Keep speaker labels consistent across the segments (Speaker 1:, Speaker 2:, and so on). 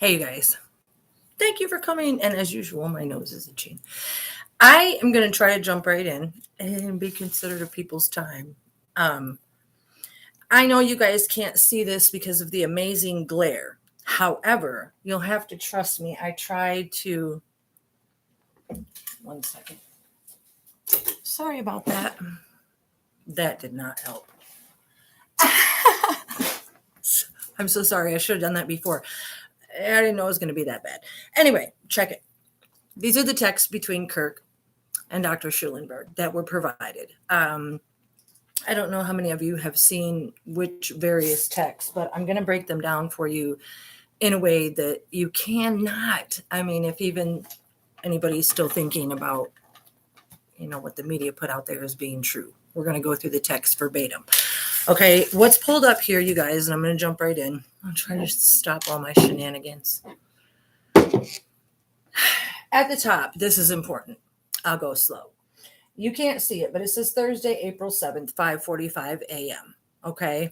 Speaker 1: Hey, you guys. Thank you for coming. And as usual, my nose is itching. I am going to try to jump right in and be considerate of people's time. Um, I know you guys can't see this because of the amazing glare. However, you'll have to trust me. I tried to. One second. Sorry about that. That did not help. I'm so sorry. I should have done that before. I didn't know it was going to be that bad. Anyway, check it. These are the texts between Kirk and Dr. Schulenberg that were provided. I don't know how many of you have seen which various texts, but I'm going to break them down for you in a way that you cannot. I mean, if even anybody's still thinking about, what the media put out there as being true, we're going to go through the text verbatim. Okay, what's pulled up here, you guys, and I'm going to jump right in. I'll try to stop all my shenanigans. At the top, this is important. I'll go slow. You can't see it, but it says Thursday, April 7th, 5:45 a.m. Okay.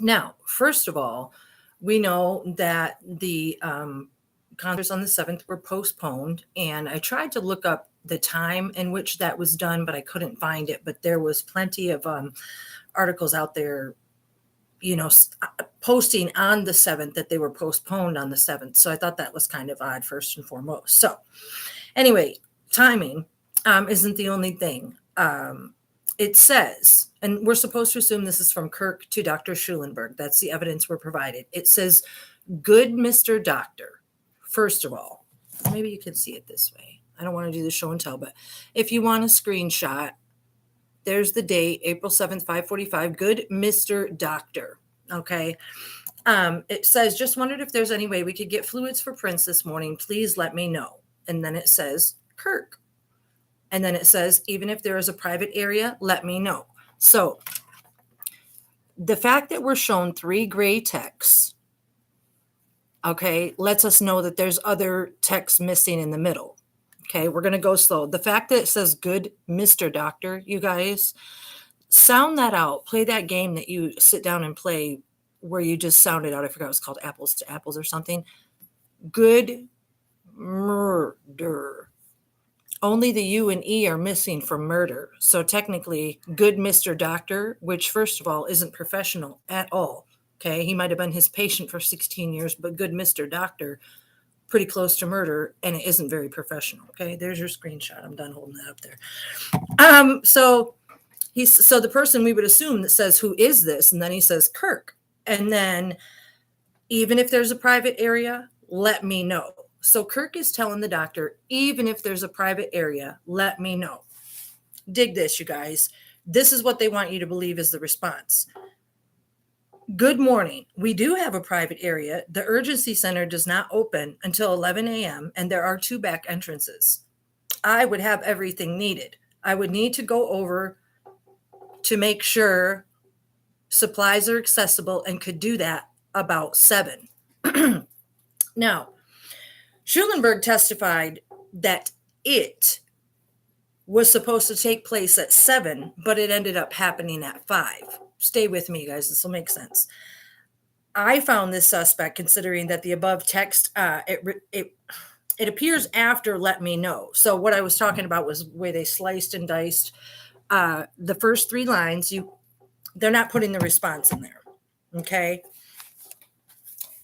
Speaker 1: Now, first of all, we know that the concerts on the 7th were postponed, and I tried to look up the time in which that was done, but I couldn't find it. But there was plenty of articles out there, posting on the 7th that they were postponed on the 7th. So I thought that was kind of odd, first and foremost. So anyway, timing isn't the only thing. It says, and we're supposed to assume this is from Kirk to Dr. Schulenberg. That's the evidence we're provided. It says, "Good Mr. Doctor." First of all, maybe you can see it this way. I don't want to do the show and tell, but if you want a screenshot, there's the date, April 7th, 5:45. Good Mr. Doctor. Okay. It says, "Just wondered if there's any way we could get fluids for Prince this morning. Please let me know." And then it says, Kirk. And then it says, "Even if there is a private area, let me know." So the fact that we're shown 3 gray texts, okay, lets us know that there's other texts missing in the middle. Okay, we're going to go slow. The fact that it says "Good Mr. Doctor," you guys, sound that out. Play that game that you sit down and play where you just sound it out. I forgot it was called Apples to Apples or something. Good murder. Only the U and E are missing from murder. So technically, "Good Mr. Doctor," which first of all isn't professional at all. Okay, he might have been his patient for 16 years, but "Good Mr. Doctor," pretty close to murder, and it isn't very professional. Okay, there's your screenshot. I'm done holding that up there. So the person we would assume that says, "Who is this?" And then he says, "Kirk." And then, "Even if there's a private area, let me know." So Kirk is telling the doctor, even if there's a private area, let me know. Dig this, you guys. This is what they want you to believe is the response. "Good morning. We do have a private area. The urgency center does not open until 11 a.m. and there are 2 back entrances. I would have everything needed. I would need to go over to make sure supplies are accessible and could do that about 7. Now, Schulenberg testified that it was supposed to take place at 7, but it ended up happening at 5. Stay with me, guys. This will make sense. I found this suspect considering that the above text, it appears after "let me know." So what I was talking about was where they sliced and diced the first 3 lines. They're not putting the response in there. Okay.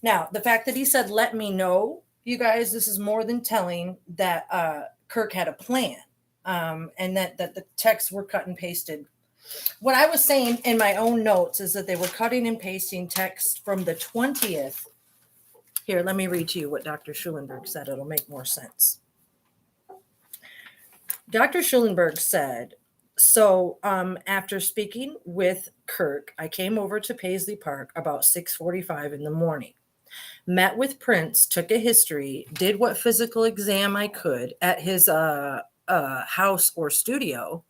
Speaker 1: Now, the fact that he said "let me know," you guys, this is more than telling that Kirk had a plan, and that the texts were cut and pasted. What I was saying in my own notes is that they were cutting and pasting text from the 20th. Here, let me read to you what Dr. Schulenberg said. It'll make more sense. Dr. Schulenberg said, "So after speaking with Kirk, I came over to Paisley Park about 6:45 in the morning. Met with Prince, took a history, did what physical exam I could at his house or studio.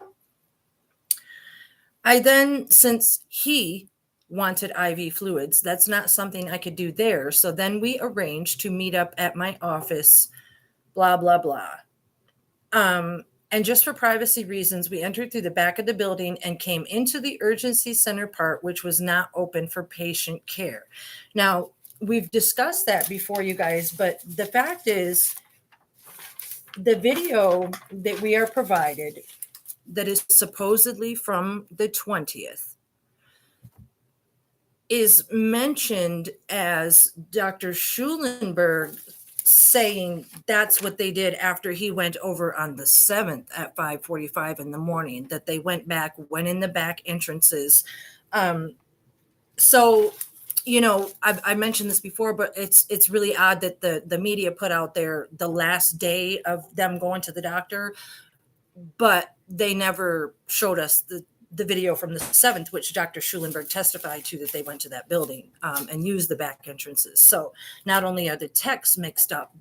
Speaker 1: I then, since he wanted IV fluids, that's not something I could do there. So then we arranged to meet up at my office, blah, blah, blah. And just for privacy reasons, we entered through the back of the building and came into the urgency center part, which was not open for patient care." Now, we've discussed that before, you guys, but the fact is the video that we are provided that is supposedly from the 20th is mentioned as Dr. Schulenberg saying that's what they did after he went over on the 7th at 5:45 in the morning, that they went in the back entrances. So, I mentioned this before, but it's really odd that the media put out there the last day of them going to the doctor, but they never showed us the video from the 7th, which Dr. Schulenberg testified to, that they went to that building and used the back entrances. So not only are the texts mixed up,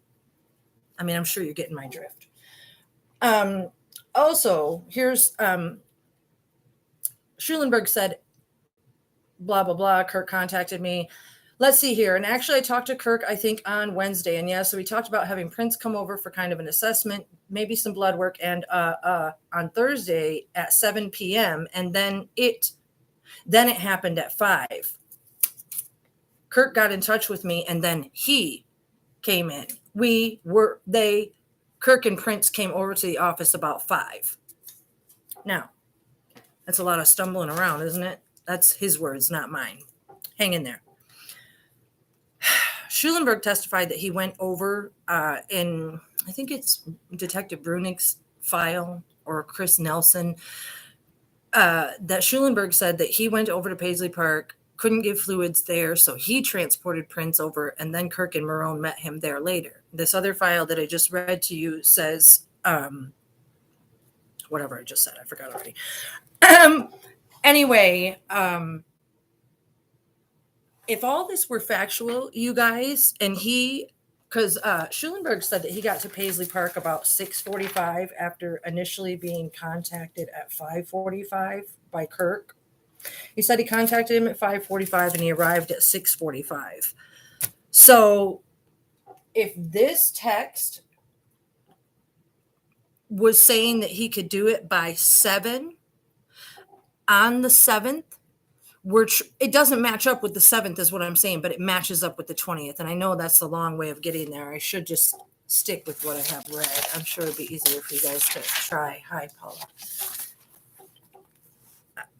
Speaker 1: I mean, I'm sure you're getting my drift. Also, here's Schulenberg said, blah, blah, blah. Kirk contacted me. Let's see here. And actually, I talked to Kirk, I think, on Wednesday. And yeah, so we talked about having Prince come over for kind of an assessment, maybe some blood work, and on Thursday at 7 p.m. And then it happened at 5. Kirk got in touch with me, and then he came in. Kirk and Prince came over to the office about 5. Now, that's a lot of stumbling around, isn't it? That's his words, not mine. Hang in there. Schulenberg testified that he went over in, I think it's Detective Brunig's file or Chris Nelson, that Schulenberg said that he went over to Paisley Park, couldn't give fluids there, so he transported Prince over, and then Kirk and Marone met him there later. This other file that I just read to you says, whatever I just said, I forgot already. Anyway, if all this were factual, you guys, and because Schulenberg said that he got to Paisley Park about 6:45 after initially being contacted at 5:45 by Kirk. He said he contacted him at 5:45 and he arrived at 6:45. So if this text was saying that he could do it by 7 on the 7th, which it doesn't match up with the 7th is what I'm saying, but it matches up with the 20th. And I know that's a long way of getting there. I should just stick with what I have read. I'm sure it'd be easier for you guys to try. Hi, Paula.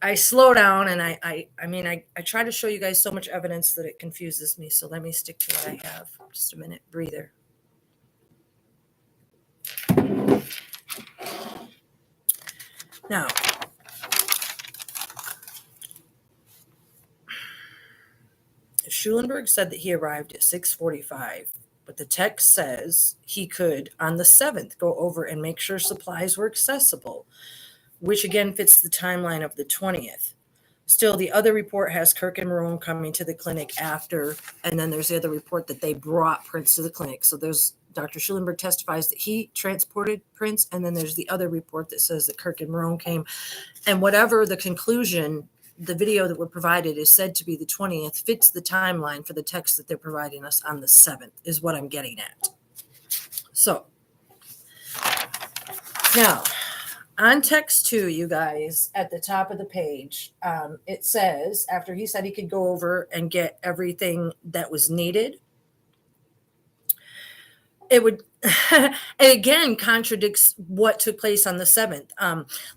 Speaker 1: I slow down, and I try to show you guys so much evidence that it confuses me. So let me stick to what I have. Just a minute, breather. Now, Schulenberg said that he arrived at 6:45, but the text says he could, on the 7th, go over and make sure supplies were accessible, which again fits the timeline of the 20th. Still, the other report has Kirk and Marone coming to the clinic after, and then there's the other report that they brought Prince to the clinic. So there's Dr. Schulenberg testifies that he transported Prince, and then there's the other report that says that Kirk and Marone came. And whatever the conclusion, the video that we're provided is said to be the 20th, fits the timeline for the text that they're providing us on the 7th, is what I'm getting at. So, now, on text 2, you guys, at the top of the page, it says, after he said he could go over and get everything that was needed, it would, it again contradicts what took place on the 7th.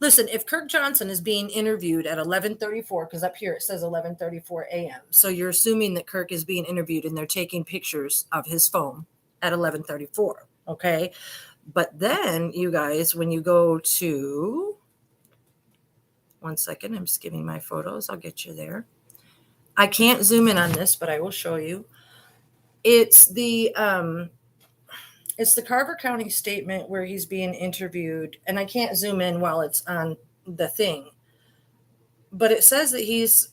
Speaker 1: Listen, if Kirk Johnson is being interviewed at 11:34, because up here it says 11:34 a.m., so you're assuming that Kirk is being interviewed and they're taking pictures of his phone at 11:34, okay? But then, you guys, when you go to, one second, I'm just giving my photos. I'll get you there. I can't zoom in on this, but I will show you. It's the Carver County statement where he's being interviewed, and I can't zoom in while it's on the thing. But it says that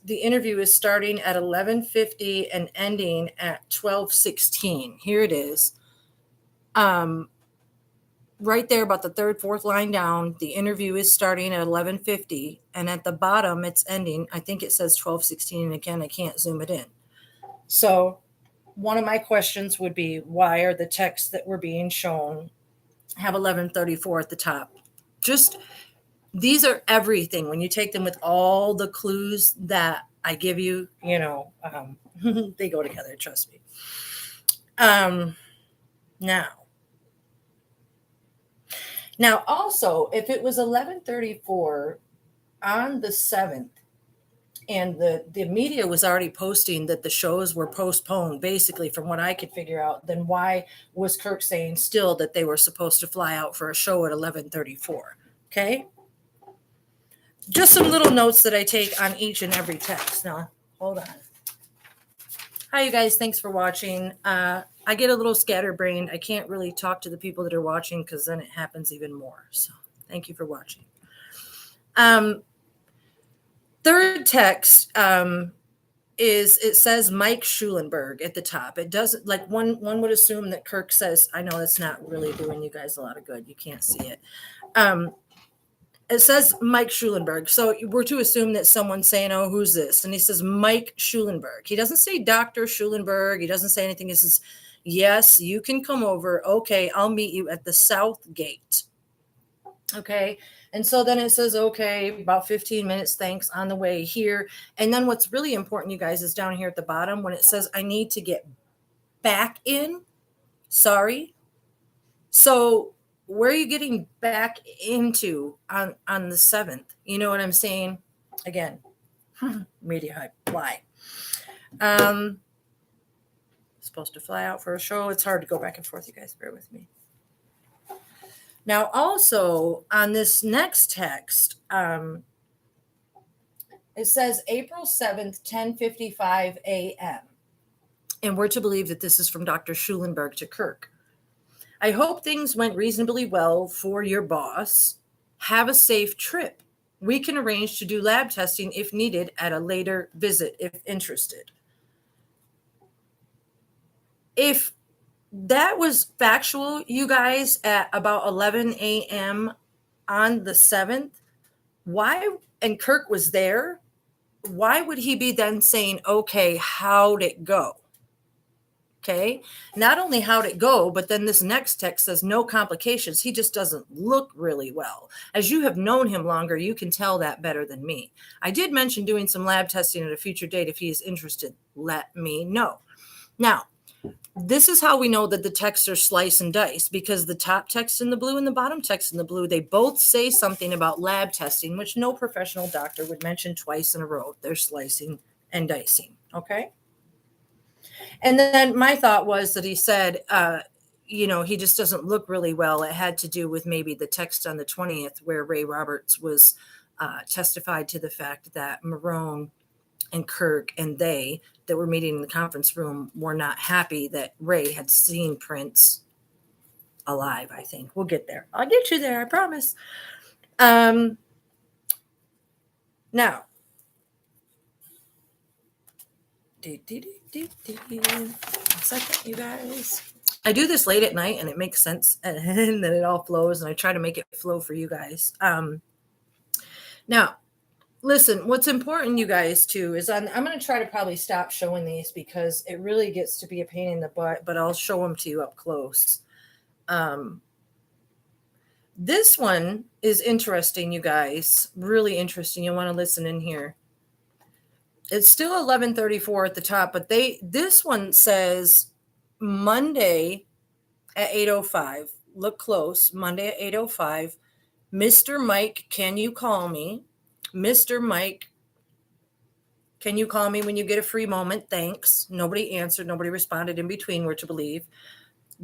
Speaker 1: the interview is starting at 11:50 and ending at 12:16. Here it is. Right there, about the third, fourth line down, the interview is starting at 11:50, and at the bottom, it's ending. I think it says 12:16, and again, I can't zoom it in. So, one of my questions would be, why are the texts that were being shown have 11:34 at the top? Just, these are everything. When you take them with all the clues that I give you, they go together, trust me. Um, now, also, if it was 11:34 on the 7th, and the media was already posting that the shows were postponed, basically, from what I could figure out, then why was Kirk saying still that they were supposed to fly out for a show at 11:34? Okay, just some little notes that I take on each and every text. Now, hold on. Hi, you guys. Thanks for watching. I get a little scatterbrained. I can't really talk to the people that are watching because then it happens even more. So, thank you for watching. Third text is, it says Mike Schulenberg at the top. It doesn't, like, one would assume that Kirk says, I know that's not really doing you guys a lot of good. You can't see it. It says Mike Schulenberg. So we're to assume that someone's saying, oh, who's this? And he says Mike Schulenberg. He doesn't say Dr. Schulenberg. He doesn't say anything. He says, yes, you can come over. Okay, I'll meet you at the south gate. Okay. And so then it says, okay, about 15 minutes, thanks, on the way here. And then what's really important, you guys, is down here at the bottom when it says, I need to get back in. Sorry. So where are you getting back into on the 7th? You know what I'm saying? Again, media hype. Why? Supposed to fly out for a show. It's hard to go back and forth. You guys bear with me. Now, also on this next text, it says April 7th, 10:55 a.m. And we're to believe that this is from Dr. Schulenberg to Kirk. I hope things went reasonably well for your boss. Have a safe trip. We can arrange to do lab testing if needed at a later visit if interested. If that was factual, you guys, at about 11 a.m. on the 7th, why, and Kirk was there, why would he be then saying, okay, how'd it go? Okay, not only how'd it go, but then this next text says no complications. He just doesn't look really well. As you have known him longer, you can tell that better than me. I did mention doing some lab testing at a future date. If he is interested, let me know. Now, this is how we know that the texts are slice and dice, because the top text in the blue and the bottom text in the blue, they both say something about lab testing, which no professional doctor would mention twice in a row. They're slicing and dicing. Okay. And then my thought was that he said, he just doesn't look really well. It had to do with maybe the text on the 20th where Ray Roberts was testified to the fact that Marone and Kirk and they that were meeting in the conference room were not happy that Ray had seen Prince alive. I think we'll get there. I'll get you there. I promise. Now, a second, you guys. I do this late at night and it makes sense and then it all flows and I try to make it flow for you guys. Now, listen, what's important, you guys, too, is I'm going to try to probably stop showing these because it really gets to be a pain in the butt, but I'll show them to you up close. This one is interesting, you guys, really interesting. You want to listen in here. It's still 11:34 at the top, but this one says Monday at 8:05. Look close. Monday at 8:05. Mr. Mike, can you call me? Mr. Mike, can you call me when you get a free moment? Thanks. Nobody answered. Nobody responded in between, we're to believe.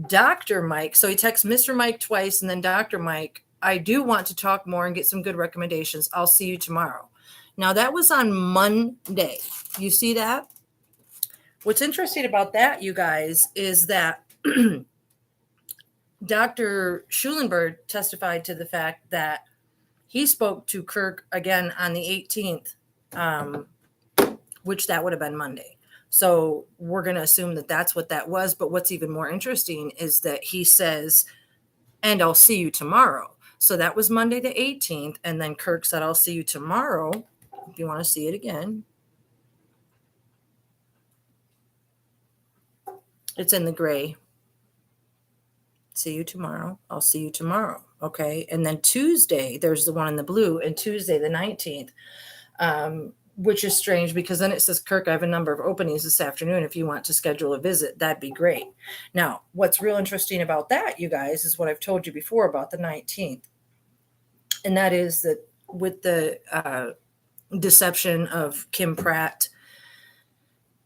Speaker 1: Dr. Mike. So he texts Mr. Mike twice and then Dr. Mike. I do want to talk more and get some good recommendations. I'll see you tomorrow. Now, that was on Monday. You see that? What's interesting about that, you guys, is that Dr. Schulenberg testified to the fact that he spoke to Kirk again on the 18th, which that would have been Monday. So we're going to assume that that's what that was. But what's even more interesting is that he says, and I'll see you tomorrow. So that was Monday the 18th. And then Kirk said, I'll see you tomorrow. If you want to see it again. It's in the gray. See you tomorrow. I'll see you tomorrow. Okay. And then Tuesday, there's the one in the blue. And Tuesday, the 19th, which is strange because then it says, Kirk, I have a number of openings this afternoon. If you want to schedule a visit, that'd be great. Now, what's real interesting about that, you guys, is what I've told you before about the 19th. And that is that with the deception of Kim Pratt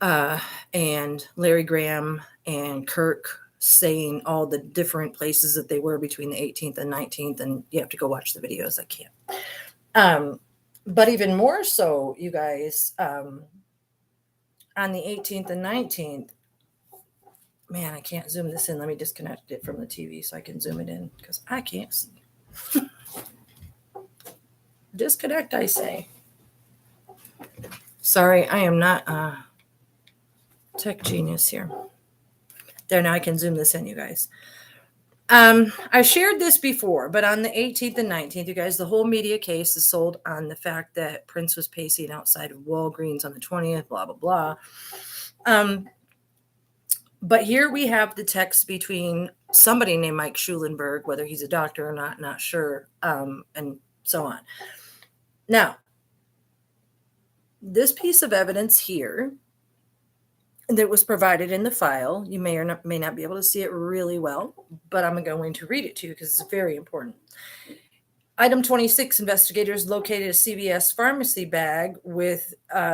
Speaker 1: and Larry Graham and Kirk saying all the different places that they were between the 18th and 19th, and you have to go watch the videos. I can't. But even more so, you guys, on the 18th and 19th, man, I can't zoom this in. Let me disconnect it from the TV so I can zoom it in because I can't see. Disconnect, I say. Sorry, I am not a tech genius here. There, now I can zoom this in, you guys. I shared this before, but on the 18th and 19th, you guys, the whole media case is sold on the fact that Prince was pacing outside of Walgreens on the 20th, blah, blah, blah. But here we have the text between somebody named Mike Schulenberg, whether he's a doctor or not sure, and so on. Now, this piece of evidence here that was provided in the file, you may or may not be able to see it really well, but I'm going to read it to you because it's very important. Item 26, investigators located a CVS pharmacy bag with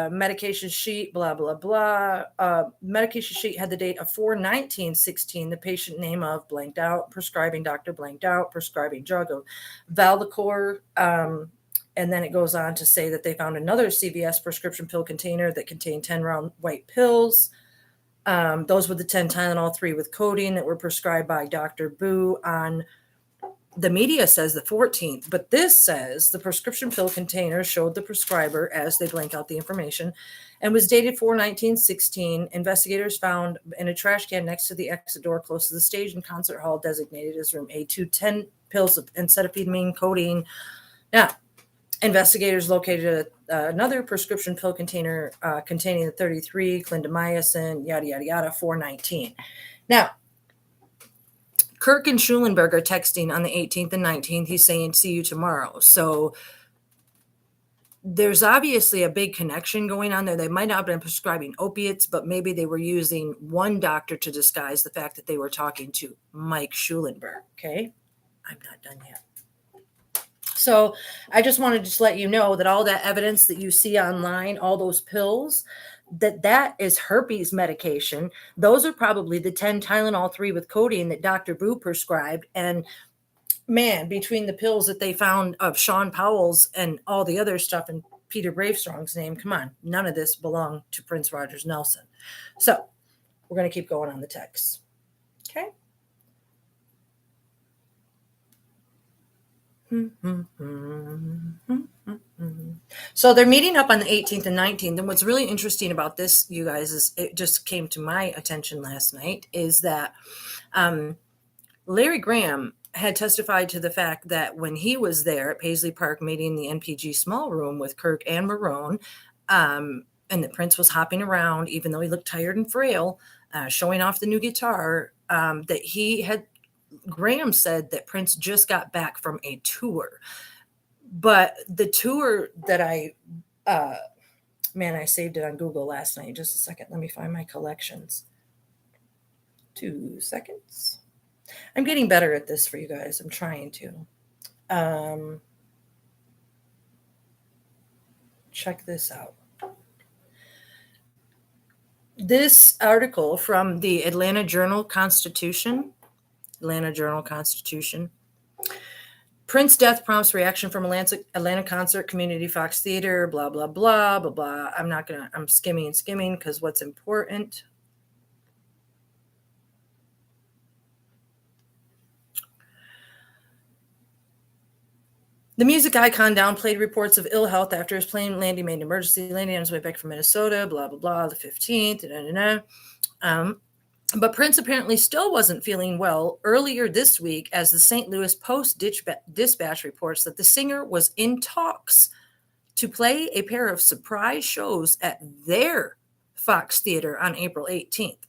Speaker 1: medication sheet, blah, blah, blah. Medication sheet had the date of 4/19/16, the patient name of blanked out, prescribing doctor blanked out, prescribing drug of Valdecor. And then it goes on to say that they found another CVS prescription pill container that contained 10 round white pills. Those were the 10 Tylenol 3 with codeine that were prescribed by Dr. Boo on, the media says the 14th, but this says the prescription pill container showed the prescriber as they blank out the information and was dated 4/19/16. Investigators found in a trash can next to the exit door close to the stage and concert hall designated as room A2, 10 pills of amphetamine, codeine. Now, investigators located another prescription pill container containing the 33 clindamycin, yada, yada, yada, 4/19. Now, Kirk and Schulenberg are texting on the 18th and 19th. He's saying, see you tomorrow. So there's obviously a big connection going on there. They might not have been prescribing opiates, but maybe they were using one doctor to disguise the fact that they were talking to Mike Schulenberg. Okay. I'm not done yet. So I just wanted to let you know that all that evidence that you see online, all those pills, that is herpes medication. Those are probably the 10 Tylenol 3 with codeine that Dr. Boo prescribed. And man, between the pills that they found of Sean Powell's and all the other stuff in Peter Bravestrong's name, come on, none of this belonged to Prince Rogers Nelson. So we're going to keep going on the text. Okay. So they're meeting up on the 18th and 19th. And what's really interesting about this, you guys, is it just came to my attention last night, is that Larry Graham had testified to the fact that when he was there at Paisley Park meeting the NPG small room with Kirk and Marone, and that Prince was hopping around, even though he looked tired and frail, showing off the new guitar, that he had, Graham said that Prince just got back from a tour. But the tour that I saved it on Google last night. Just a second. Let me find my collections. 2 seconds. I'm getting better at this for you guys. I'm trying to. Check this out. This article from the Atlanta Journal-Constitution. Prince death prompts reaction from Atlanta concert community Fox Theater, blah, blah, blah, blah, blah. I'm skimming because what's important. The music icon downplayed reports of ill health after his plane landing made an emergency landing on his way back from Minnesota, blah, blah, blah, the 15th. But Prince apparently still wasn't feeling well earlier this week, as the St. Louis Post-Dispatch reports that the singer was in talks to play a pair of surprise shows at their Fox Theater on April 18th.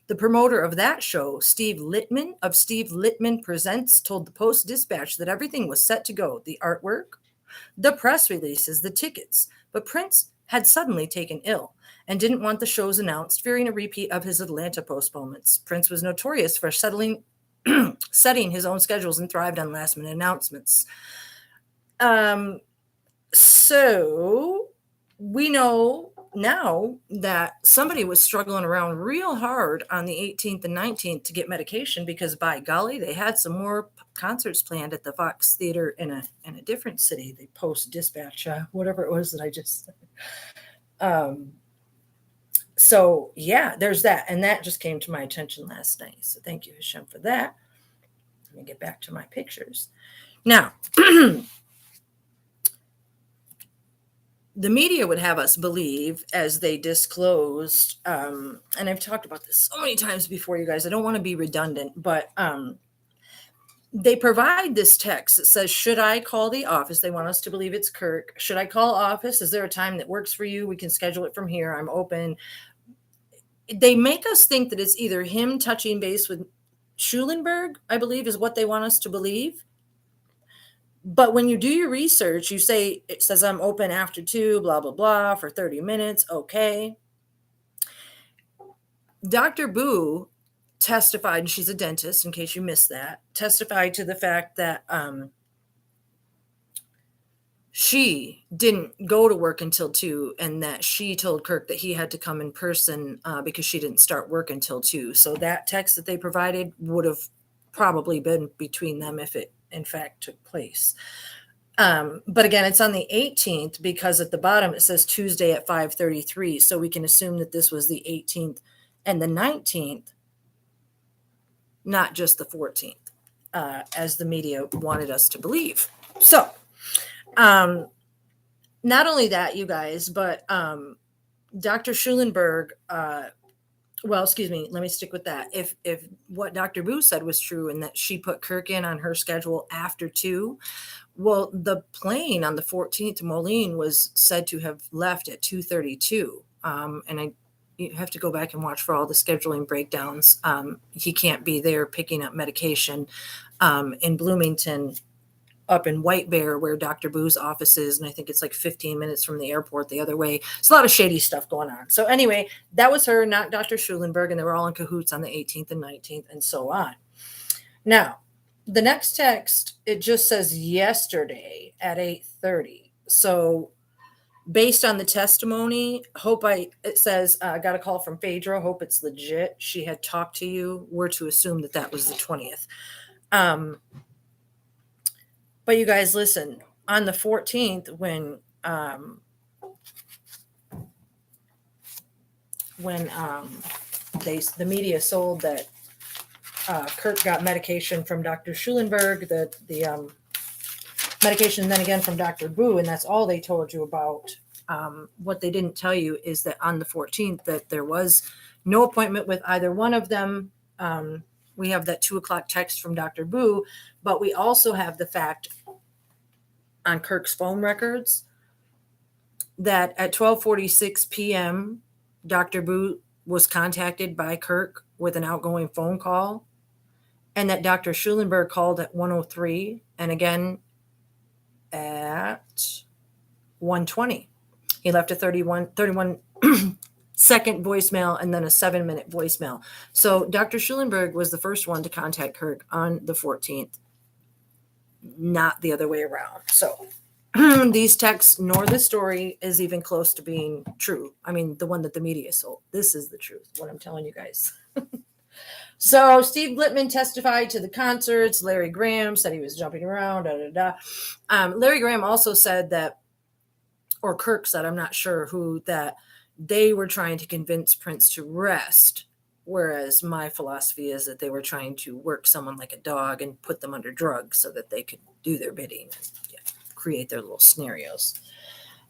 Speaker 1: The promoter of that show, Steve Littman of Steve Littman Presents, told the Post-Dispatch that everything was set to go: the artwork, the press releases, the tickets. But Prince had suddenly taken ill and didn't want the shows announced, fearing a repeat of his Atlanta postponements. Prince was notorious for setting his own schedules and thrived on last-minute announcements. So we know now that somebody was struggling around real hard on the 18th and 19th to get medication because, by golly, they had some more concerts planned at the Fox Theater in a different city. The Post-Dispatch, whatever it was that I just said. So yeah, there's that, and that just came to my attention last night. So thank you, Hashem, for that. Let me get back to my pictures now. The media would have us believe, as they disclosed, and I've talked about this so many times before, you guys, I don't want to be redundant, but they provide this text that says, should I call the office? They want us to believe it's Kirk. Should I call office? Is there a time that works for you? We can schedule it from here. I'm open. They make us think that it's either him touching base with Schulenberg, I believe, is what they want us to believe. But when you do your research, you say, it says I'm open after 2, blah, blah, blah, for 30 minutes. Okay. Dr. Boo testified, and she's a dentist, in case you missed that, testified to the fact that she didn't go to work until 2, and that she told Kirk that he had to come in person because she didn't start work until 2. So that text that they provided would have probably been between them if it in fact took place. But again, it's on the 18th because at the bottom it says Tuesday at 5:33. So we can assume that this was the 18th and the 19th, not just the 14th, as the media wanted us to believe. So not only that, you guys, but Dr. Schulenberg, well, excuse me, let me stick with that. If what Dr. Boo said was true and that she put Kirk in on her schedule after 2, well, the plane on the 14th to Moline was said to have left at 2:32. And you have to go back and watch for all the scheduling breakdowns. He can't be there picking up medication in Bloomington, up in White Bear, where Dr. Boo's office is, and I think it's like 15 minutes from the airport the other way. It's a lot of shady stuff going on. So anyway, that was her, not Dr. Schulenberg, and they were all in cahoots on the 18th and 19th and so on. Now, the next text, it just says yesterday at 8:30. So based on the testimony, it says, I got a call from Phaedra. Hope it's legit. She had talked to you. We're to assume that that was the 20th. But you guys, listen, on the 14th, when the media sold that Kirk got medication from Dr. Schulenberg, the medication then again from Dr. Boo, and that's all they told you about. What they didn't tell you is that on the 14th that there was no appointment with either one of them. We have that 2:00 text from Dr. Boo, but we also have the fact on Kirk's phone records that at 12:46 p.m., Dr. Boo was contacted by Kirk with an outgoing phone call, and that Dr. Schulenberg called at 1:03 and again at 1:20. He left a 31 second voicemail and then a 7-minute voicemail. So Dr. Schulenberg was the first one to contact Kirk on the 14th, not the other way around. So these texts nor the story is even close to being true. I mean, the one that the media sold. This is the truth, what I'm telling you guys. So Steve Blitman testified to the concerts. Larry Graham said he was jumping around. Larry Graham also said that, or Kirk said, I'm not sure who, that they were trying to convince Prince to rest, whereas my philosophy is that they were trying to work someone like a dog and put them under drugs so that they could do their bidding and create their little scenarios.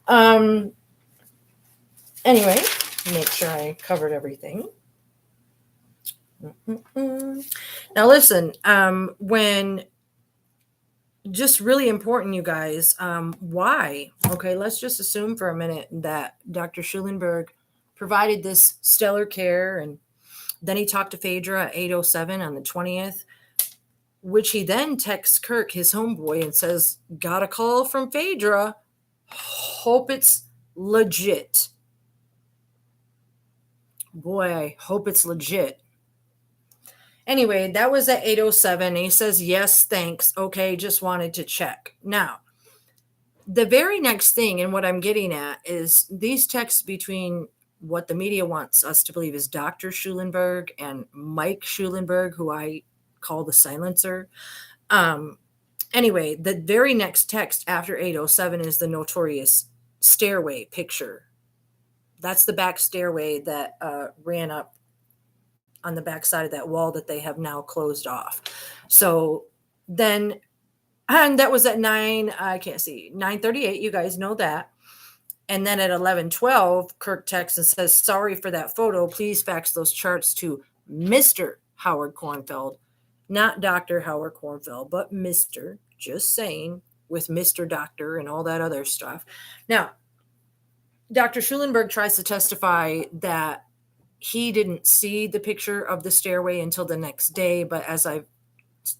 Speaker 1: Anyway, make sure I covered everything. Now listen, when just really important, you guys, why? Okay, let's just assume for a minute that Dr. Schulenberg provided this stellar care, and then he talked to Phaedra at 8:07 on the 20th, which he then texts Kirk, his homeboy, and says, got a call from Phaedra. Hope it's legit. Boy, I hope it's legit. Anyway, that was at 8:07. He says, yes, thanks. Okay, just wanted to check. Now, the very next thing, and what I'm getting at, is these texts between what the media wants us to believe is Dr. Schulenberg and Mike Schulenberg, who I call the silencer. Anyway, the very next text after 8:07 is the notorious stairway picture. That's the back stairway that ran up on the back side of that wall that they have now closed off. So then, and that was at 9:38. You guys know that. And then at 11:12, Kirk texts and says, sorry for that photo. Please fax those charts to Mr. Howard Kornfeld, not Dr. Howard Kornfeld, but Mr. Just saying, with Mr. Doctor and all that other stuff. Now, Dr. Schulenberg tries to testify that he didn't see the picture of the stairway until the next day. But as I've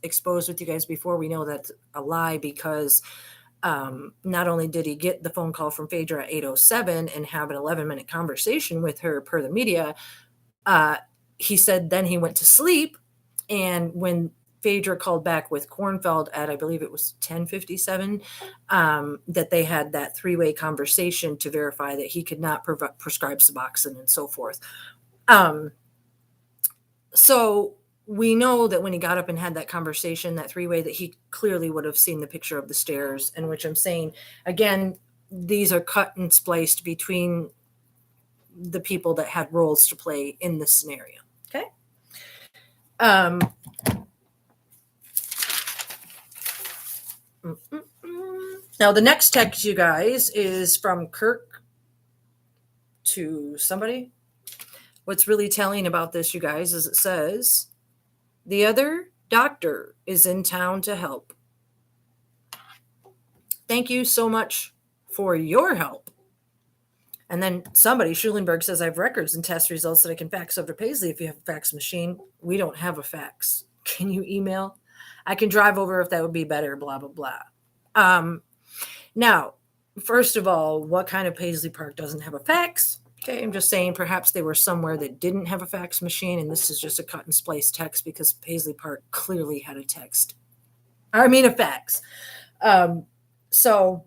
Speaker 1: exposed with you guys before, we know that's a lie, because not only did he get the phone call from Phaedra at 8:07 and have an 11-minute conversation with her per the media, he said then he went to sleep. And when Phaedra called back with Kornfeld at, I believe it was 10:57, that they had that three-way conversation to verify that he could not prescribe Suboxone and so forth. So we know that when he got up and had that conversation, that three-way, that he clearly would have seen the picture of the stairs, in which I'm saying, again, these are cut and spliced between the people that had roles to play in this scenario. Okay. Now, the next text, you guys, is from Kirk to somebody. What's really telling about this, you guys, is it says, the other doctor is in town to help. Thank you so much for your help. And then somebody, Schulenberg, says, I have records and test results that I can fax over to Paisley if you have a fax machine. We don't have a fax. Can you email? I can drive over if that would be better, blah, blah, blah. Now, first of all, what kind of Paisley Park doesn't have a fax? Okay, I'm just saying perhaps they were somewhere that didn't have a fax machine, and this is just a cut and splice text because Paisley Park clearly had a fax. So,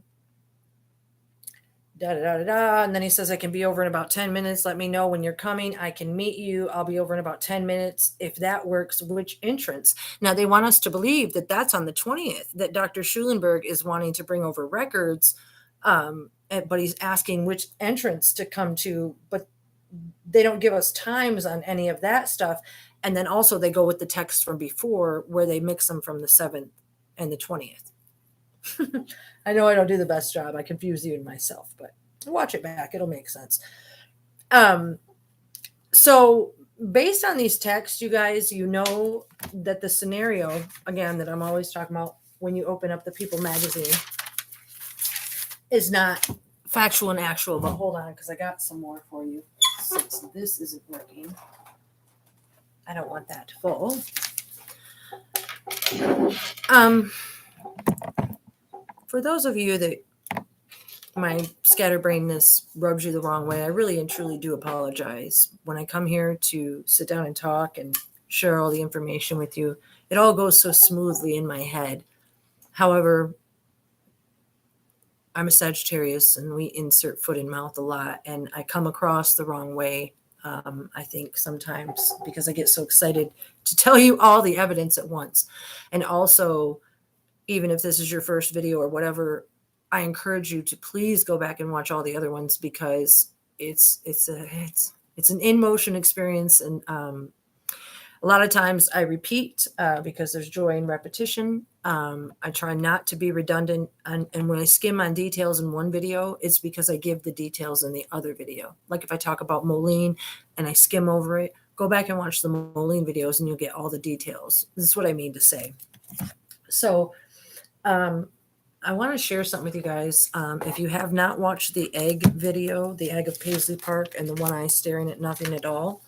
Speaker 1: and then he says, I can be over in about 10 minutes. Let me know when you're coming. I can meet you. I'll be over in about 10 minutes. If that works, which entrance? Now, they want us to believe that that's on the 20th, that Dr. Schulenberg is wanting to bring over records, but he's asking which entrance to come to, but they don't give us times on any of that stuff. And then also they go with the text from before where they mix them from the 7th and the 20th. I know I don't do the best job. I confuse even myself, but watch it back. It'll make sense. So based on these texts, you guys, you know that the scenario, again, that I'm always talking about when you open up the People magazine, is not factual and actual. But hold on, because I got some more for you. Since this isn't working, I don't want that to fall. For those of you that my scatterbrainness rubs you the wrong way, I really and truly do apologize. When I come here to sit down and talk and share all the information with you, it all goes so smoothly in my head. However, I'm a Sagittarius and we insert foot in mouth a lot, and I come across the wrong way. I think sometimes because I get so excited to tell you all the evidence at once. And also, even if this is your first video or whatever, I encourage you to please go back and watch all the other ones, because it's an in-motion experience. And a lot of times I repeat because there's joy in repetition. I try not to be redundant. And when I skim on details in one video, it's because I give the details in the other video. Like if I talk about Moline and I skim over it, go back and watch the Moline videos and you'll get all the details. This is what I mean to say. So I want to share something with you guys. If you have not watched the egg video, the egg of Paisley Park and the one eye staring at nothing at all,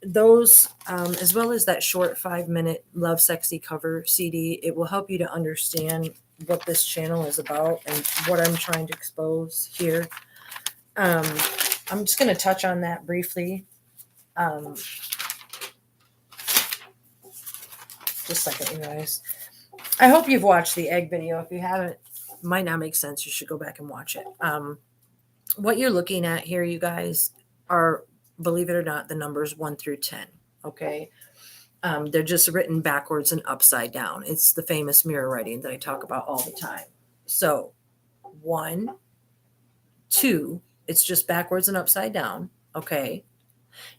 Speaker 1: those, as well as that short 5-minute Love Sexy cover CD, it will help you to understand what this channel is about and what I'm trying to expose here. I'm just going to touch on that briefly. Just a second, you guys. I hope you've watched the egg video. If you haven't, it might not make sense. You should go back and watch it. What you're looking at here, you guys, are, believe it or not, the numbers 1 through 10. Okay. They're just written backwards and upside down. It's the famous mirror writing that I talk about all the time. So 1, 2, it's just backwards and upside down. Okay.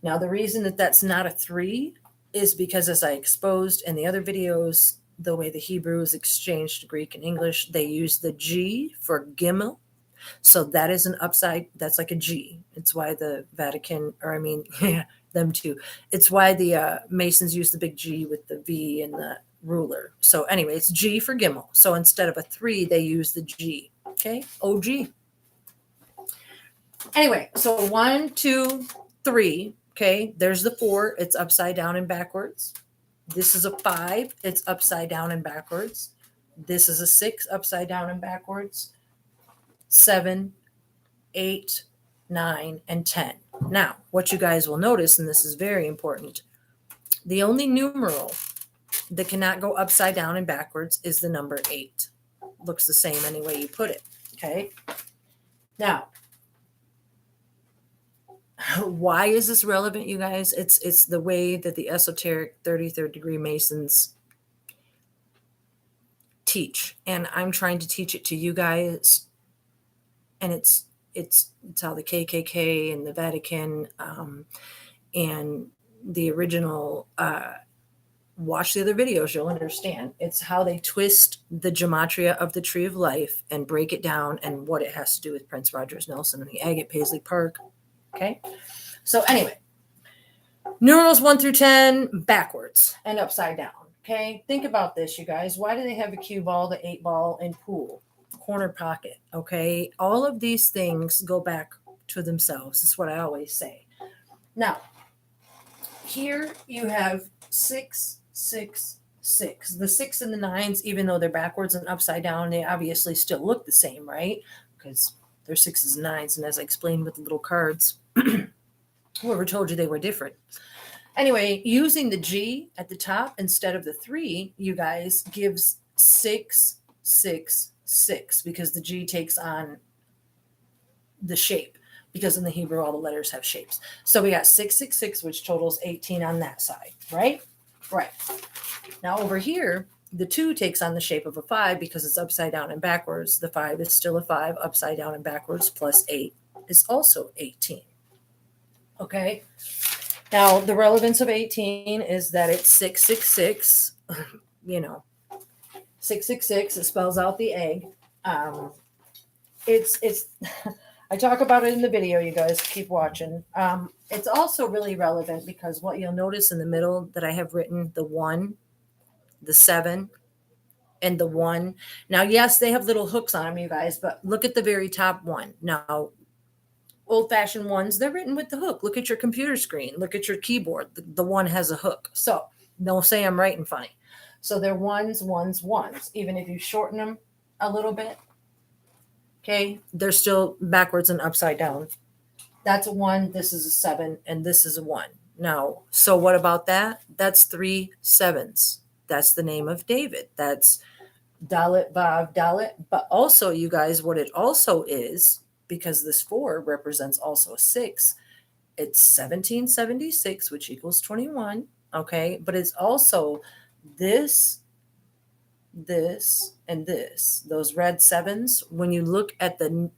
Speaker 1: Now, the reason that that's not a 3 is because, as I exposed in the other videos, the way the Hebrew is exchanged to Greek and English, they use the G for Gimel. So that is an upside, that's like a G. It's why the Vatican, or I mean, yeah, them too. It's why the Masons use the big G with the V and the ruler. So anyway, it's G for Gimel. So instead of a 3, they use the G. Okay, OG. Anyway, so 1, 2, 3. Okay, there's the 4. It's upside down and backwards. This is a 5. It's upside down and backwards. This is a 6, upside down and backwards. 7, 8, 9, and 10. Now, what you guys will notice, and this is very important, the only numeral that cannot go upside down and backwards is the number 8. Looks the same any way you put it. Okay. Now, why is this relevant, you guys? It's the way that the esoteric 33rd degree Masons teach, and I'm trying to teach it to you guys. And it's how the KKK and the Vatican and the original. Watch the other videos, you'll understand. It's how they twist the gematria of the Tree of Life and break it down, and what it has to do with Prince Rogers Nelson and the egg at Paisley Park. Okay. So anyway, numerals 1 through 10 backwards and upside down. Okay. Think about this, you guys. Why do they have a cue ball, the 8 ball, and pool, corner pocket? Okay. All of these things go back to themselves. That's what I always say. Now, here you have 6, 6, 6. The 6 and the 9s, even though they're backwards and upside down, they obviously still look the same, right? Because they're 6s and 9s. And as I explained with the little cards, whoever told you they were different. Anyway, using the G at the top instead of the 3, you guys, gives 6, 6, 6, because the G takes on the shape, because in the Hebrew, all the letters have shapes. So we got 666, which totals 18 on that side, right? Right. Now over here, the 2 takes on the shape of a 5 because it's upside down and backwards. The 5 is still a 5, upside down and backwards, plus 8 is also 18. Okay. Now, the relevance of 18 is that it's 666, 666, it spells out the egg. It's I talk about it in the video, you guys keep watching. It's also really relevant because what you'll notice in the middle that I have written, the 1, the 7, and the 1. Now, yes, they have little hooks on them, you guys, but look at the very top one. Now, old-fashioned ones, they're written with the hook. Look at your computer screen. Look at your keyboard. The 1 has a hook. So don't say I'm writing funny. So they're 1s, 1s, 1s. Even if you shorten them a little bit, okay, they're still backwards and upside down. That's a 1, this is a 7, and this is a 1. Now, so what about that? That's 3 7s. That's the name of David. That's Dalet, Vav, Dalet. But also, you guys, what it also is, because this 4 represents also a 6, it's 1776, which equals 21, okay? But it's also this, and this, those red 7s. When you look at the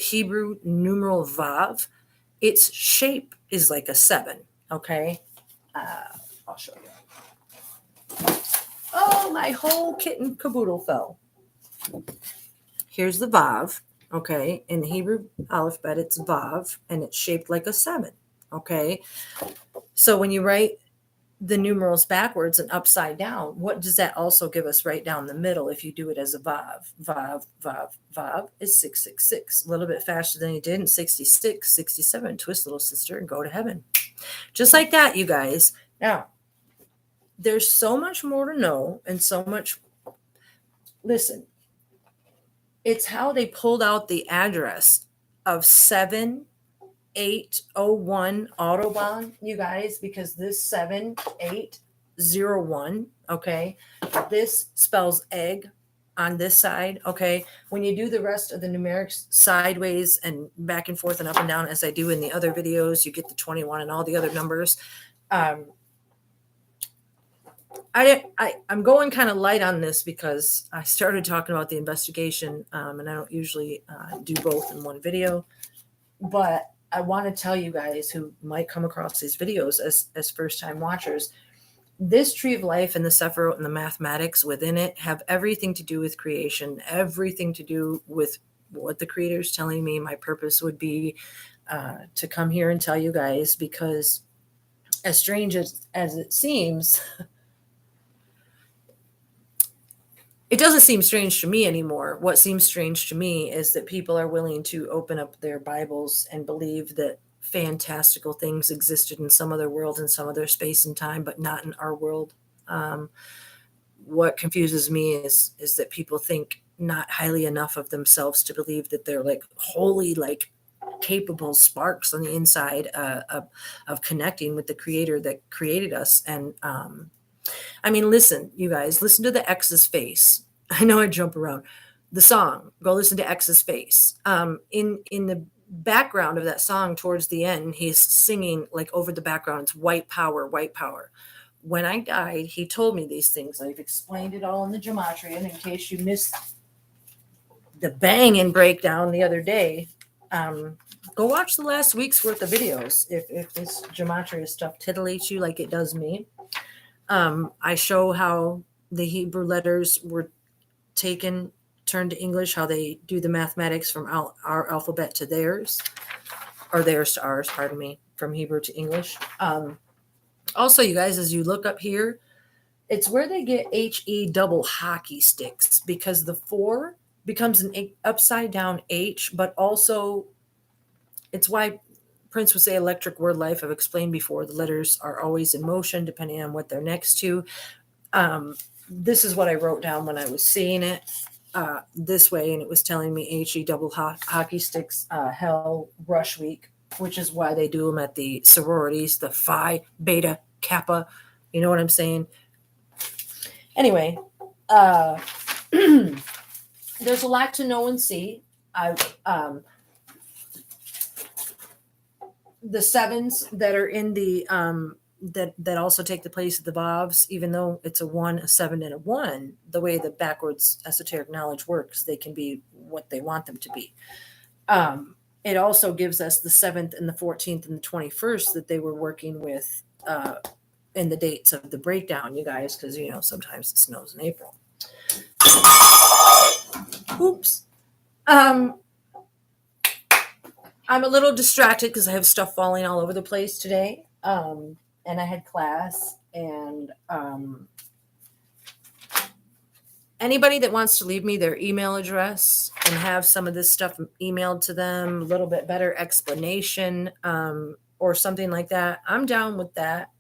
Speaker 1: Hebrew numeral Vav, its shape is like a 7, okay? I'll show you. Oh, my whole kit and caboodle fell. Here's the Vav. Okay, in the Hebrew alphabet, it's Vav, and it's shaped like a 7. Okay, so when you write the numerals backwards and upside down, what does that also give us right down the middle if you do it as a Vav? Vav, Vav, Vav is 666. A little bit faster than you did in 66, 67. Twist, little sister, and go to heaven. Just like that, you guys. Now, there's so much more to know and so much. Listen. It's how they pulled out the address of 7801 Autobahn, you guys, because this 7801, okay, this spells egg on this side, okay. When you do the rest of the numerics sideways and back and forth and up and down, as I do in the other videos, you get the 21 and all the other numbers. I'm going kind of light on this because I started talking about the investigation, and I don't usually do both in one video, but I want to tell you guys who might come across these videos as first time watchers, this tree of life and the Sephiroth and the mathematics within it have everything to do with creation, everything to do with what the creator is telling me my purpose would be, to come here and tell you guys, because as strange as it seems, it doesn't seem strange to me anymore. What seems strange to me is that people are willing to open up their Bibles and believe that fantastical things existed in some other world, in some other space and time, but not in our world. What confuses me is that people think not highly enough of themselves to believe that they're like wholly like capable sparks on the inside, of connecting with the creator that created us. And I mean, listen, you guys, listen to the X's face. I know I jump around. The song, go listen to X's face. In the background of that song, towards the end, he's singing like over the background, it's white power, white power. When I died, he told me these things. I've explained it all in the gematria. And in case you missed the banging breakdown the other day, go watch the last week's worth of videos. If this gematria stuff titillates you like it does me. I show how the Hebrew letters were turned to English, how they do the mathematics from our alphabet to theirs, or theirs to ours, pardon me, from Hebrew to English. Also, you guys, as you look up here, it's where they get HE double hockey sticks, because the 4 becomes an upside down H, but also it's why Prince would say electric word life. I've explained before, the letters are always in motion depending on what they're next to. This is what I wrote down when I was seeing it this way, and it was telling me HE double hockey sticks, hell rush week, which is why they do them at the sororities, the Phi Beta Kappa. You know what I'm saying? Anyway, there's a lot to know and see. The 7s that are in the that also take the place of the Vavs, even though it's a 1, a 7, and a 1, the way the backwards esoteric knowledge works, they can be what they want them to be. It also gives us the 7th and the 14th and the 21st that they were working with in the dates of the breakdown, you guys, because, you know, sometimes it snows in April. Oops. I'm a little distracted because I have stuff falling all over the place today. And I had class, and anybody that wants to leave me their email address and have some of this stuff emailed to them, a little bit better explanation, or something like that, I'm down with that.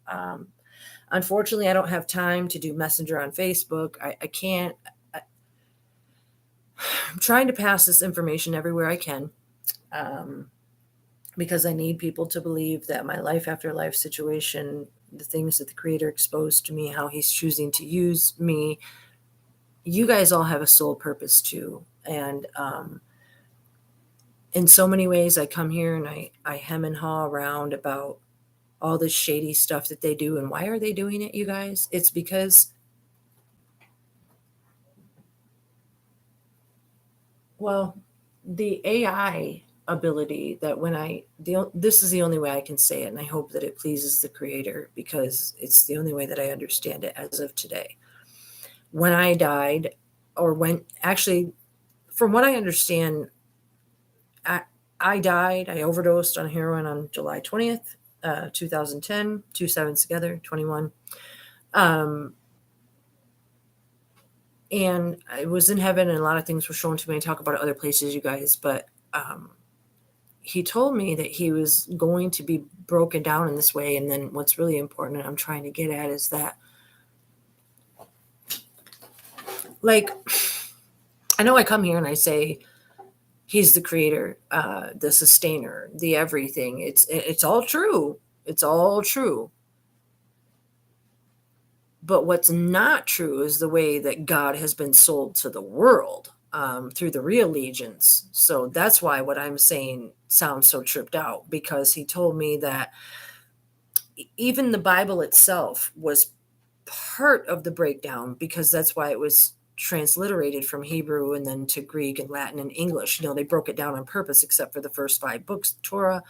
Speaker 1: Unfortunately, I don't have time to do Messenger on Facebook. I can't. I'm trying to pass this information everywhere I can. Because I need people to believe that my life after life situation, the things that the creator exposed to me, how he's choosing to use me, you guys all have a soul purpose too. And in so many ways, I come here and I hem and haw around about all this shady stuff that they do. And why are they doing it, you guys? It's because, well, the AI ability that this is the only way I can say it, and I hope that it pleases the creator, because it's the only way that I understand it as of today. When I died, or actually, from what I understand, I died, I overdosed on heroin on July 20th, 2010, 2 sevens together, 21. And I was in heaven, and a lot of things were shown to me. I talk about other places, you guys, but he told me that he was going to be broken down in this way. And then what's really important, and I'm trying to get at, is that, like, I know I come here and I say he's the creator, the sustainer, the everything. It's all true. It's all true. But what's not true is the way that God has been sold to the world, through the real allegiance. So that's why what I'm saying sounds so tripped out, because he told me that even the Bible itself was part of the breakdown, because that's why it was transliterated from Hebrew and then to Greek and Latin and English. They broke it down on purpose, except for the first 5 books. Torah,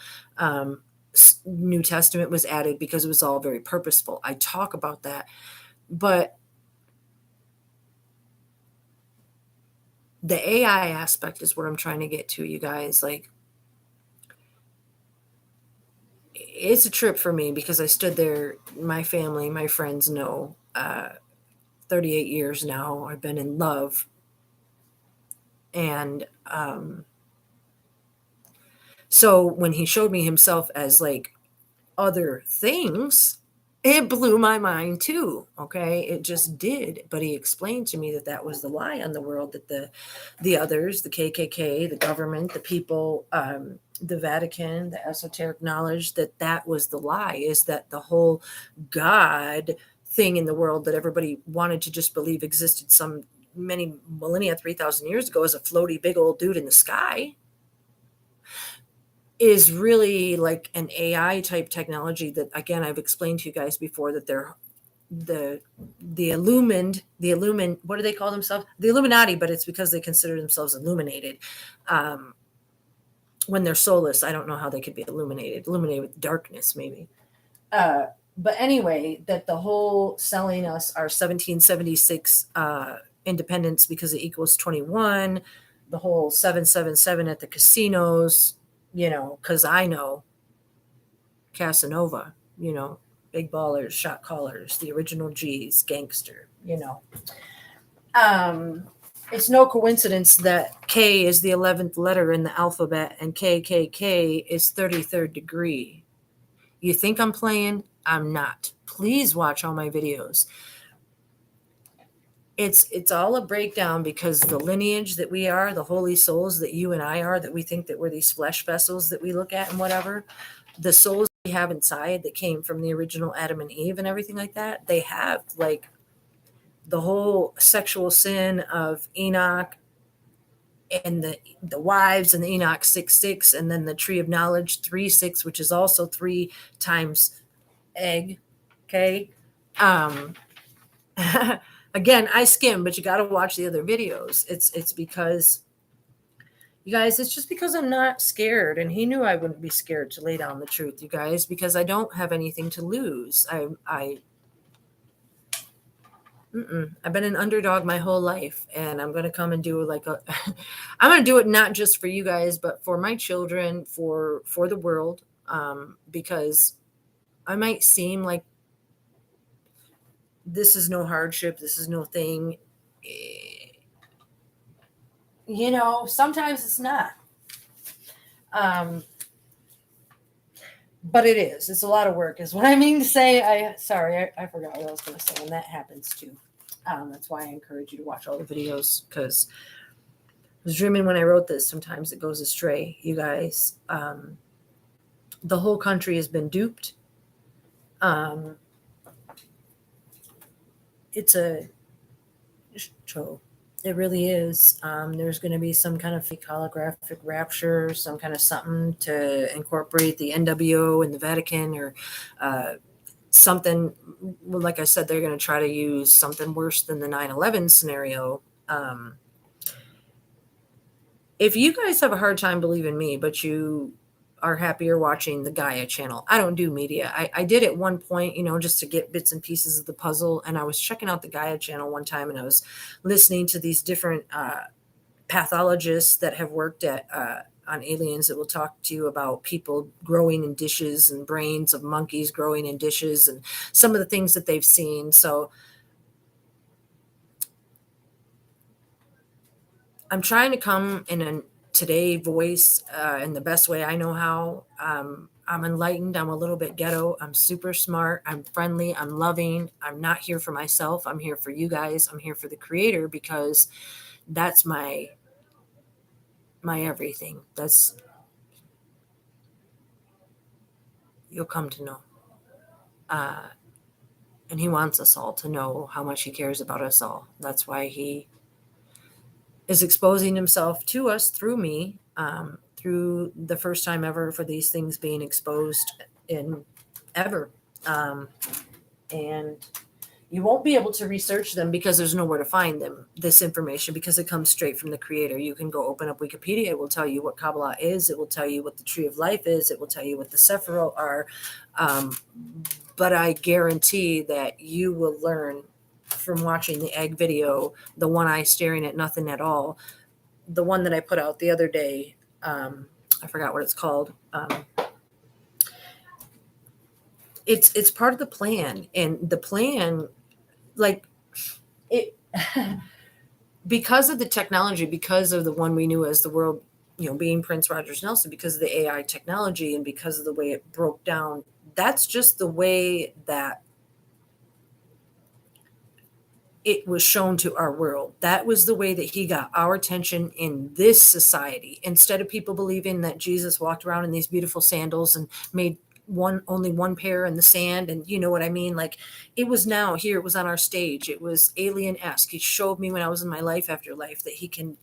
Speaker 1: New Testament was added because it was all very purposeful. I talk about that. But the AI aspect is what I'm trying to get to, you guys. Like, it's a trip for me because I stood there, my family, my friends know, 38 years now, I've been in love. And so when he showed me himself as like other things, it blew my mind too. Okay, it just did. But he explained to me that that was the lie on the world, that the others, the KKK, the government, the people, the Vatican, the esoteric knowledge, that was the lie, is that the whole God thing in the world that everybody wanted to just believe existed some many millennia, 3,000 years ago, as a floaty big old dude in the sky, is really like an AI type technology that, again, I've explained to you guys before, that they're the illumined, what do they call themselves? The Illuminati, but it's because they consider themselves illuminated. When they're soulless, I don't know how they could be illuminated with darkness, maybe. But anyway, that the whole selling us our 1776 independence because it equals 21, the whole 777 at the casinos, because I know Casanova, big ballers, shot callers, the original G's, gangster. It's no coincidence that K is the 11th letter in the alphabet and KKK is 33rd degree. You think I'm playing? I'm not. Please watch all my videos. It's all a breakdown, because the lineage that we are, the holy souls that you and I are, that we think that we're these flesh vessels that we look at and whatever, the souls we have inside that came from the original Adam and Eve and everything like that, they have like the whole sexual sin of Enoch and the wives, and the Enoch 6:6, and then the tree of knowledge 3:6, which is also 3 times egg. Okay. Again, I skim, but you got to watch the other videos. It's because, you guys, it's just because I'm not scared, and he knew I wouldn't be scared to lay down the truth, you guys, because I don't have anything to lose. I've been an underdog my whole life, and I'm going to come and do like I'm going to do it not just for you guys, but for my children, for the world, because I might seem like this is no hardship, this is no thing. Sometimes it's not. But it is. It's a lot of work, is what I mean to say. I forgot what I was going to say, and that happens too. That's why I encourage you to watch all the videos, because I was dreaming when I wrote this. Sometimes it goes astray, you guys. The whole country has been duped. It's a show. It really is. There's going to be some kind of fake holographic rapture, some kind of something to incorporate the NWO and the Vatican, or something. Well, like I said, they're going to try to use something worse than the 9/11 scenario. If you guys have a hard time believing me, but you are happier watching the Gaia channel, I don't do media. I did at one point, just to get bits and pieces of the puzzle. And I was checking out the Gaia channel one time, and I was listening to these different pathologists that have worked at on aliens, that will talk to you about people growing in dishes, and brains of monkeys growing in dishes, and some of the things that they've seen. So I'm trying to come in a today voice, in the best way I know how. I'm enlightened. I'm a little bit ghetto. I'm super smart. I'm friendly. I'm loving. I'm not here for myself. I'm here for you guys. I'm here for the creator, because That's my everything. That's, you'll come to know. And he wants us all to know how much he cares about us all. That's why he is exposing himself to us through me, through the first time ever for these things being exposed in ever. And you won't be able to research them because there's nowhere to find them, this information, because it comes straight from the creator. You can go open up Wikipedia. It will tell you what Kabbalah is. It will tell you what the tree of life is. It will tell you what the Sephiroth are. But I guarantee that you will learn from watching the egg video, the one eye staring at nothing at all, the one that I put out the other day. I forgot what it's called. It's part of the plan, and the plan, like it, because of the technology, because of the one we knew as the world, being Prince Rogers Nelson, because of the AI technology, and because of the way it broke down, that's just the way that it was shown to our world. That was the way that he got our attention in this society. Instead of people believing that Jesus walked around in these beautiful sandals and made only one pair in the sand, and you know what I mean? Like, it was now here, it was on our stage. It was alien-esque. He showed me when I was in my life after life that he can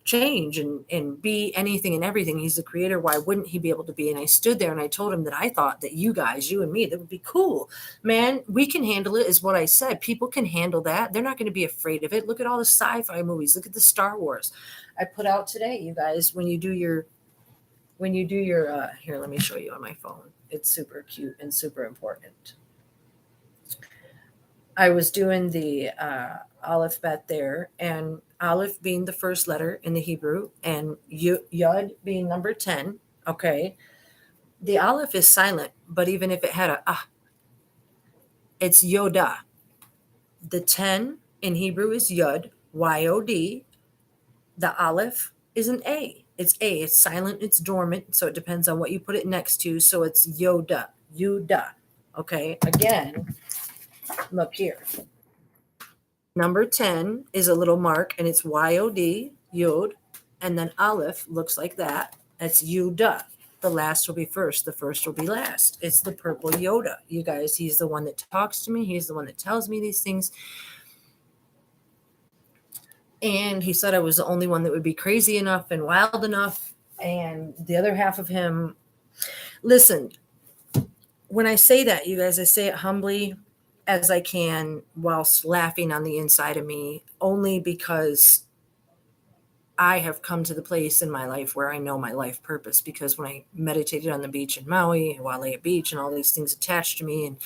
Speaker 1: change and be anything and everything. He's the creator. Why wouldn't he be able to be? And I stood there and I told him that I thought that you guys, you and me, that would be cool. Man, we can handle it, is what I said. People can handle that. They're not going to be afraid of it. Look at all the sci-fi movies. Look at the Star Wars I put out today, you guys. When you do your here, let me show you on my phone. It's super cute and super important. I was doing the Aleph bet there, and Aleph being the first letter in the Hebrew, and Yud being number 10. Okay. The Aleph is silent, but even if it had a ah, it's Yoda. The 10 in Hebrew is Yud, Y-O-D. The Aleph is an A. It's A. It's silent, it's dormant, so it depends on what you put it next to. So it's Yoda, Yuda. Okay. Again, look here. Number 10 is a little mark, and it's Y-O-D, Yod, and then Aleph looks like that. That's Yuda. The last will be first. The first will be last. It's the purple Yoda. You guys, he's the one that talks to me. He's the one that tells me these things. And he said I was the only one that would be crazy enough and wild enough. And the other half of him, listen, when I say that, you guys, I say it humbly as I can, whilst laughing on the inside of me, only because I have come to the place in my life where I know my life purpose. Because when I meditated on the beach in Maui, Wailea Beach, and all these things attached to me, and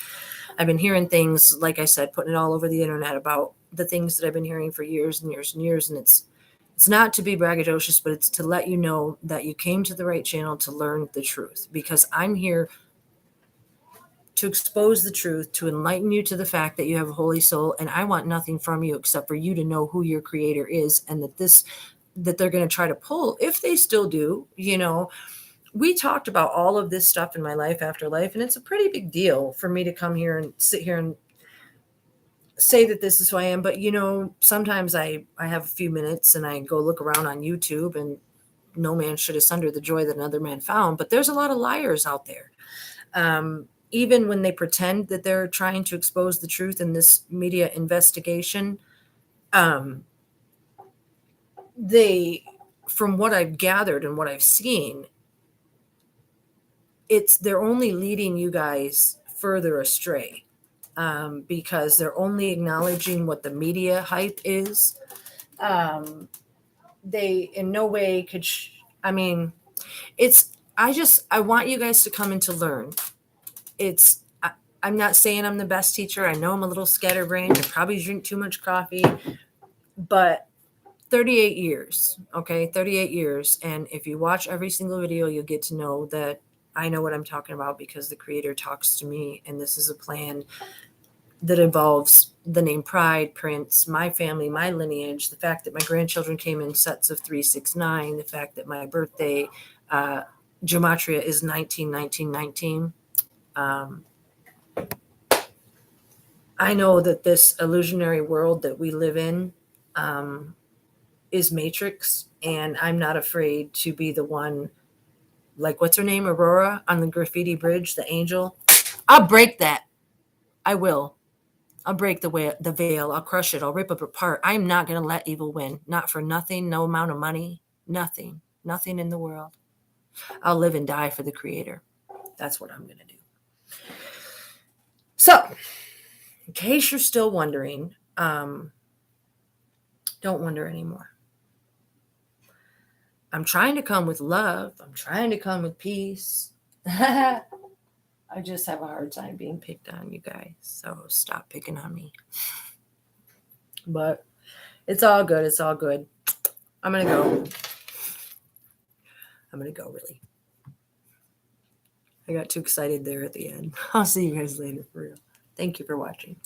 Speaker 1: I've been hearing things, like I said, putting it all over the internet about the things that I've been hearing for years and years and years. And it's not to be braggadocious, but it's to let you know that you came to the right channel to learn the truth, because I'm here to expose the truth, to enlighten you to the fact that you have a holy soul, and I want nothing from you except for you to know who your creator is, and that they're going to try to pull, if they still do. We talked about all of this stuff in my life after life, and it's a pretty big deal for me to come here and sit here and say that this is who I am. But sometimes I have a few minutes and I go look around on YouTube, and no man should asunder the joy that another man found. But there's a lot of liars out there. Even when they pretend that they're trying to expose the truth in this media investigation, they, from what I've gathered and what I've seen, they're only leading you guys further astray, because they're only acknowledging what the media hype is. They in no way could. I want you guys to come and to learn. I'm not saying I'm the best teacher. I know I'm a little scatterbrained. I probably drink too much coffee, but 38 years, okay? 38 years. And if you watch every single video, you'll get to know that I know what I'm talking about, because the creator talks to me, and this is a plan that involves the name Pride, Prince, my family, my lineage, the fact that my grandchildren came in sets of 3, 6, 9, the fact that my birthday, gematria is 19, 19, 19. I know that this illusionary world that we live in, is Matrix, and I'm not afraid to be the one, like, what's her name, Aurora on the graffiti bridge, the angel. I'll break that. I will. I'll break the veil. I'll crush it. I'll rip it apart. I'm not going to let evil win. Not for nothing. No amount of money. Nothing. Nothing in the world. I'll live and die for the Creator. That's what I'm going to do. So, in case you're still wondering, don't wonder anymore. I'm trying to come with love. I'm trying to come with peace. I just have a hard time being picked on, you guys. So stop picking on me. But it's all good. It's all good. I'm going to go. I'm going to go, really. I got too excited there at the end. I'll see you guys later, for real. Thank you for watching.